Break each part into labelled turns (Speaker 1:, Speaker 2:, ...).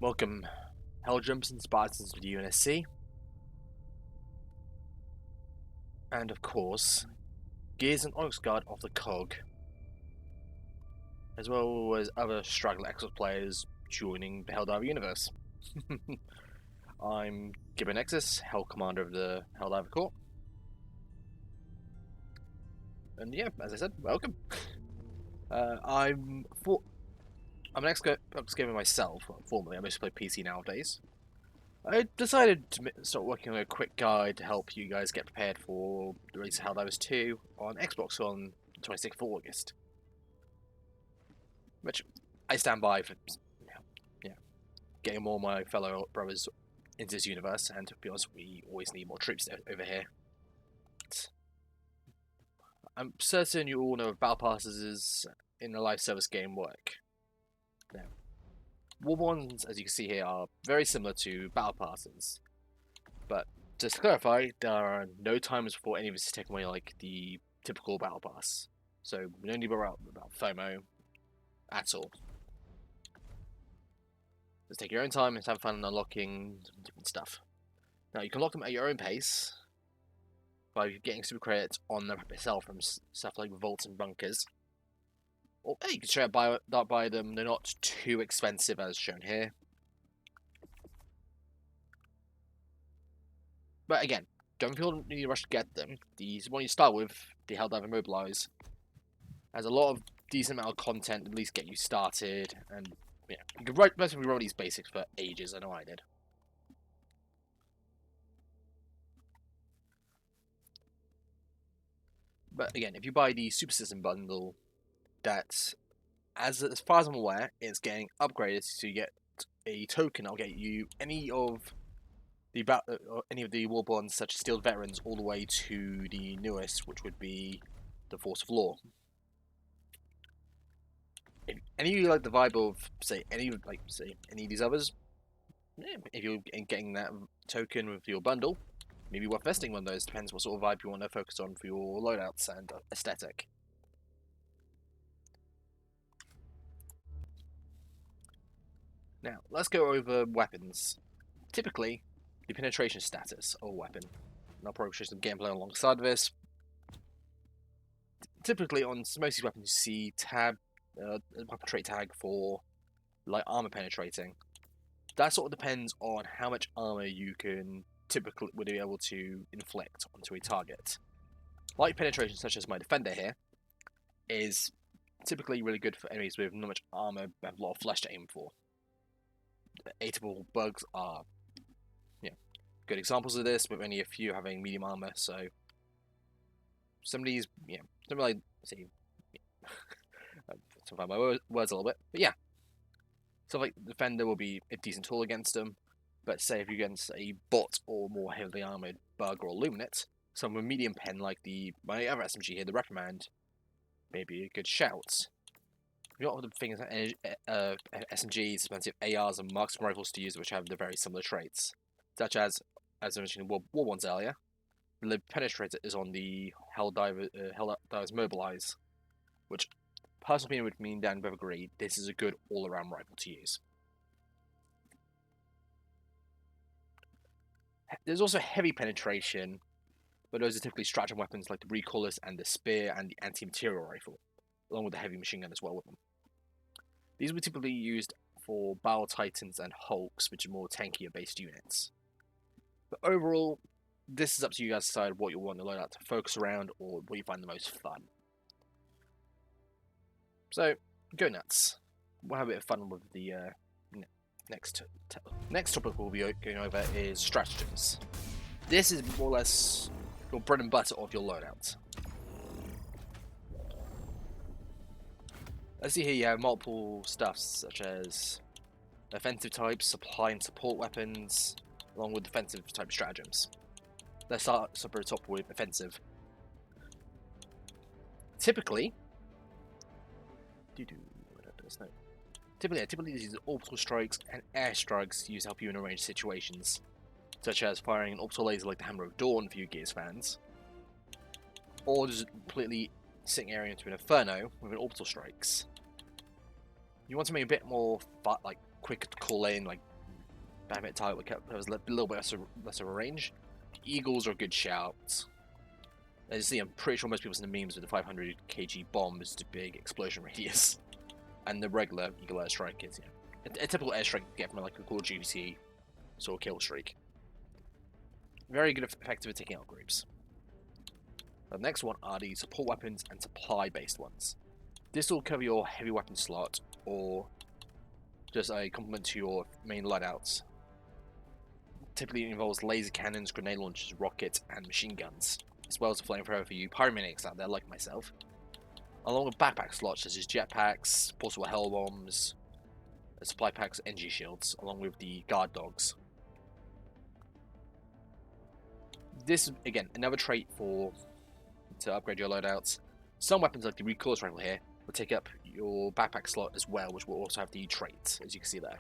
Speaker 1: Welcome, Helldivers and Spartans with UNSC, and of course, Gears and Onyx Guard of the COG, as well as other straggler Xbox players joining the Helldiver universe. I'm Gibbonexus, Hell Commander of the Helldiver Corps, and yeah, as I said, welcome. I'm an Xbox gamer myself. Formerly, I mostly play PC nowadays. I decided to start working on a quick guide to help you guys get prepared for the release of Helldivers 2 on Xbox on 26th of August. Which I stand by for, yeah, getting more of my fellow brothers into this universe, and to be honest, we always need more troops over here. I'm certain you all know of battle passes in a live service game work. Now, war bonds, as you can see here, are very similar to battle passes, but just to clarify, there are no timers before any of this is taken away like the typical battle pass. So we don't need to worry about FOMO at all. Just take your own time and have fun unlocking different stuff. Now you can lock them at your own pace by getting super credits on the map itself from stuff like vaults and bunkers. Or you can straight up buy them. They're not too expensive as shown here. But again, don't feel the need to rush to get them. The one you start with, the Helldiver Mobilize, has a lot of decent amount of content to at least get you started, and yeah, you can basically run these basics for ages. I know I did. But again, if you buy the Super System bundle, that's as far as I'm aware, it's getting upgraded, so you get a token that'll get you any of the war bonds such as Steel Veterans all the way to the newest, which would be the Force of Law. If any of you like the vibe of any of these others, yeah, if you're getting that token with your bundle, maybe worth investing one of those. Depends what sort of vibe you want to focus on for your loadouts and aesthetic. Now, let's go over weapons. Typically, the penetration status of a weapon. And I'll probably show some gameplay alongside this. Typically, on most of these weapons, you see weapon trait tag for light armor penetrating. That sort of depends on how much armor you can typically would be able to inflict onto a target. Light penetration, such as my defender here, is typically really good for enemies with not much armor and have a lot of flesh to aim for. Atypical bugs are good examples of this, with only a few having medium armor, so some of these, don't really see. To find my words a little bit, but yeah, stuff like defender will be a decent tool against them. But say if you're against a bot or more heavily armored bug or illuminate, some with medium pen like my other SMG here, the Reprimand, may be a good shout. You've got other things like SMGs, expensive ARs, and marksman rifles to use, which have the very similar traits, such as I mentioned in War Bonds earlier. The penetrator is on the Helldivers Mobilize, which, personal opinion, would mean Dan both agree this is a good all-around rifle to use. There's also heavy penetration, but those are typically stratagem weapons like the Recallers and the Spear and the Anti-Material Rifle, along with the heavy machine gun as well with them. These will be typically used for Battle Titans and Hulks, which are more tankier based units. But overall, this is up to you guys to decide what you want the loadout to focus around or what you find the most fun. So, go nuts. We'll have a bit of fun with the next topic we'll be going over is stratagems. This is more or less your bread and butter of your loadout. Let's see here you have multiple stuffs such as offensive types, supply and support weapons, along with defensive type stratagems. Let's start at the top with offensive. Typically, these use orbital strikes and air strikes used to help you in arranged situations, such as firing an orbital laser like the Hammer of Dawn for you Gears fans, or just completely sitting area into an inferno with an orbital strikes. You want something a bit more like quicker to call in, like bayonet type, like has a little bit less of a range. Eagles are a good shout. As you see, I'm pretty sure most people in the memes with the 500 kg bomb is the big explosion radius, and the regular Eagle airstrike is a typical airstrike you get from like a Call of Duty sort of kill streak. Very good, effective at taking out groups. The next one are the support weapons and supply based ones. This will cover your heavy weapon slot or just a complement to your main loadouts. Typically it involves laser cannons, grenade launchers, rockets, and machine guns, as well as a flamethrower for you pyromaniacs out there like myself, along with backpack slots such as jetpacks, portable hell bombs, supply packs, NG shields, along with the guard dogs. This, again, another trait to upgrade your loadouts. Some weapons like the recoilless rifle here will take up your backpack slot as well, which will also have the traits, as you can see there.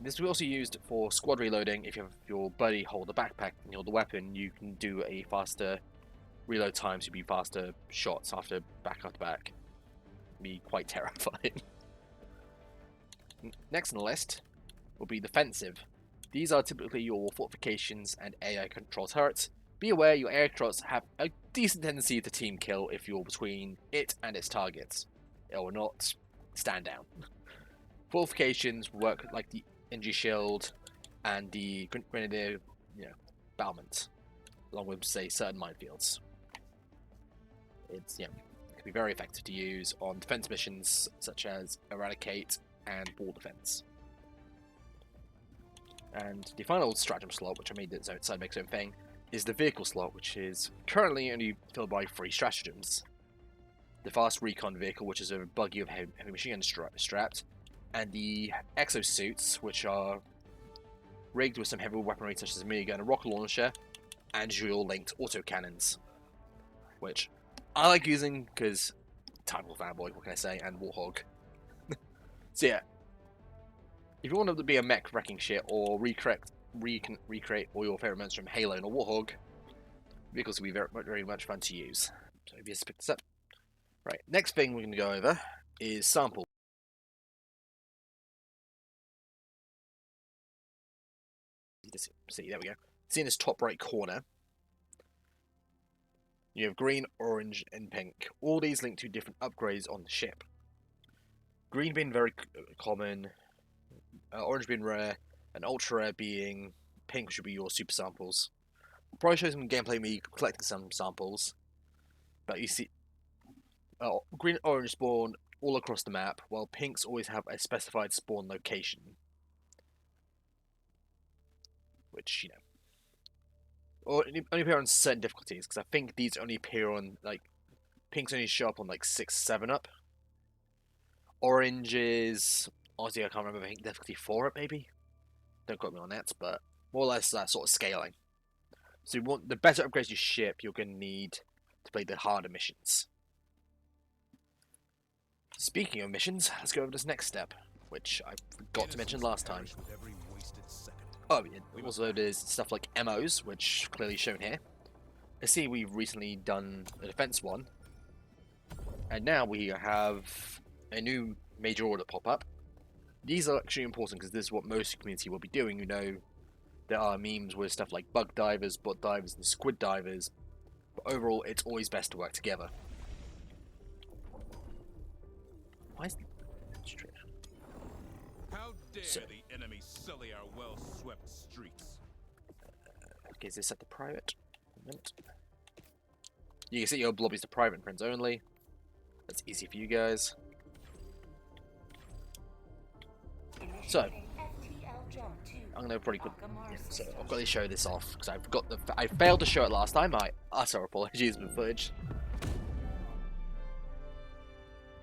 Speaker 1: This will be also used for squad reloading. If you have your buddy hold the backpack and you hold the weapon, you can do a faster reload time, so you'll be faster shots after back. Be quite terrifying. Next on the list will be defensive. These are typically your fortifications and AI control turrets. Be aware your air turrets have a decent tendency to team kill if you're between it and its targets. It will not stand down. Fortifications work like the NG shield and the grenadier, battlement, along with say certain minefields. It can be very effective to use on defense missions such as eradicate and wall defense. And the final stratagem slot, which I made its own make its own thing, is the vehicle slot, which is currently only filled by 3 stratagems. The fast recon vehicle, which is a buggy of heavy machine gun strapped, and the exosuits, which are rigged with some heavy weaponry such as a minigun, a rocket launcher, and dual-linked autocannons, which I like using because Titanfall fanboy, what can I say, and Warthog. So yeah, if you want to be a mech wrecking shit or recreate all your favorite monsters from Halo and Warthog, vehicles will be very much fun to use. So if you just pick this up. Right, next thing we're going to go over is sample. See, there we go. See in this top right corner, you have green, orange, and pink. All these link to different upgrades on the ship. Green being very common, orange being rare, and ultra rare being pink, should be your super samples. I'll probably show some gameplay of me collecting some samples, but you see, green and orange spawn all across the map, while pinks always have a specified spawn location. Which, or only appear on certain difficulties, because I think these only appear on, pinks only show up on, 6, 7 up. Oranges, honestly, I can't remember, I think difficulty 4 up, maybe? Don't quote me on that, but more or less that sort of scaling. So you want the better upgrades you ship, you're going to need to play the harder missions. Speaking of missions, let's go over this next step, which I forgot to mention last time. Oh, yeah, also there's stuff like MOs, which clearly shown here. I see we've recently done a defense one, and now we have a new major order pop up. These are actually important because this is what most community will be doing. There are memes with stuff like bug divers, bot divers, and squid divers, but overall it's always best to work together. Why is
Speaker 2: How dare the enemy sully our well-swept streets?
Speaker 1: Okay, is this set to private? You can see your lobbies to private and friends only. That's easy for you guys. So, I'm gonna probably put. So I've got to show this off because I failed to show it last time. My utter apologies for footage.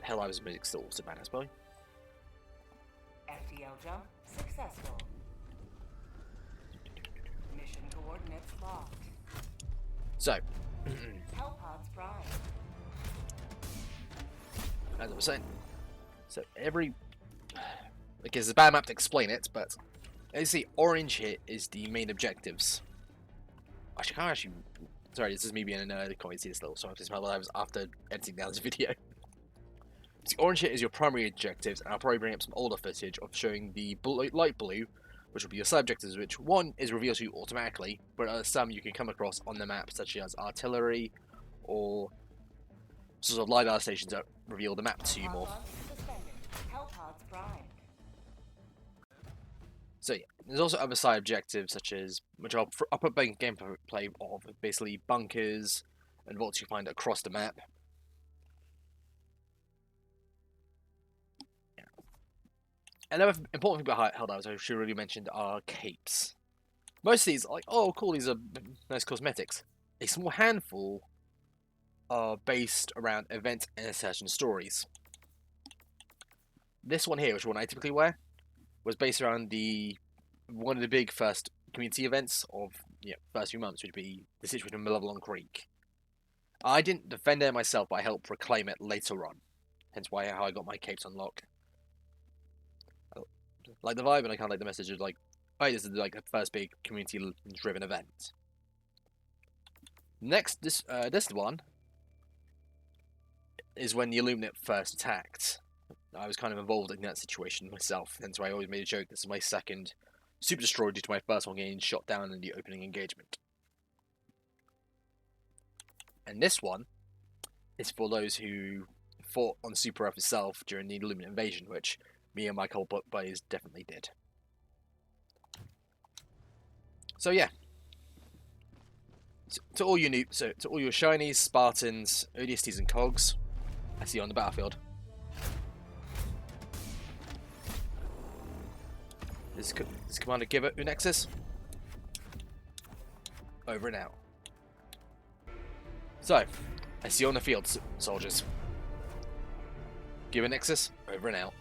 Speaker 1: Helldivers music still also bad, I suppose.
Speaker 3: FTL jump successful. Mission coordinates locked.
Speaker 1: So,
Speaker 3: Hellpods prime.
Speaker 1: as I was saying, so it's a bad map to explain it, but as you see, orange here is the main objectives. Sorry, this is me being a nerd. I can't see this little, so I have to smell Helldivers after editing down this video. The orange here is your primary objectives, and I'll probably bring up some older footage of showing the light blue, which will be your side objectives, which one is revealed to you automatically, but some you can come across on the map, such as artillery or sort of LiDAR stations that reveal the map to you more.
Speaker 3: Hellpods primed.
Speaker 1: So yeah, there's also other side objectives such as, which I'll put gameplay of, basically bunkers and vaults you find across the map. Yeah. Another important thing about Helldivers I should really mention are capes. Most of these are like, oh cool, these are nice cosmetics. A small handful are based around events and certain stories. This one here, which one I typically wear, was based around one of the big first community events of first few months, which would be the situation in Malevelon Creek. I didn't defend it myself, but I helped reclaim it later on. Hence how I got my capes unlocked. I like the vibe, and I kind of like the message of like, oh, this is like the first big community-driven event. Next, this one is when the Illuminate first attacked. I was kind of involved in that situation myself, hence why I always made a joke this is my second Super Destroyer due to my first one getting shot down in the opening engagement. And this one is for those who fought on Super Earth itself during the Illuminate invasion, which me and my cold buddies definitely did. So yeah. To all your to all your shinies, Spartans, ODSTs and cogs, I see you on the battlefield. This Commander Giver Unexus. Over and out. So, I see you on the field, soldiers. Giver Nexus, over and out.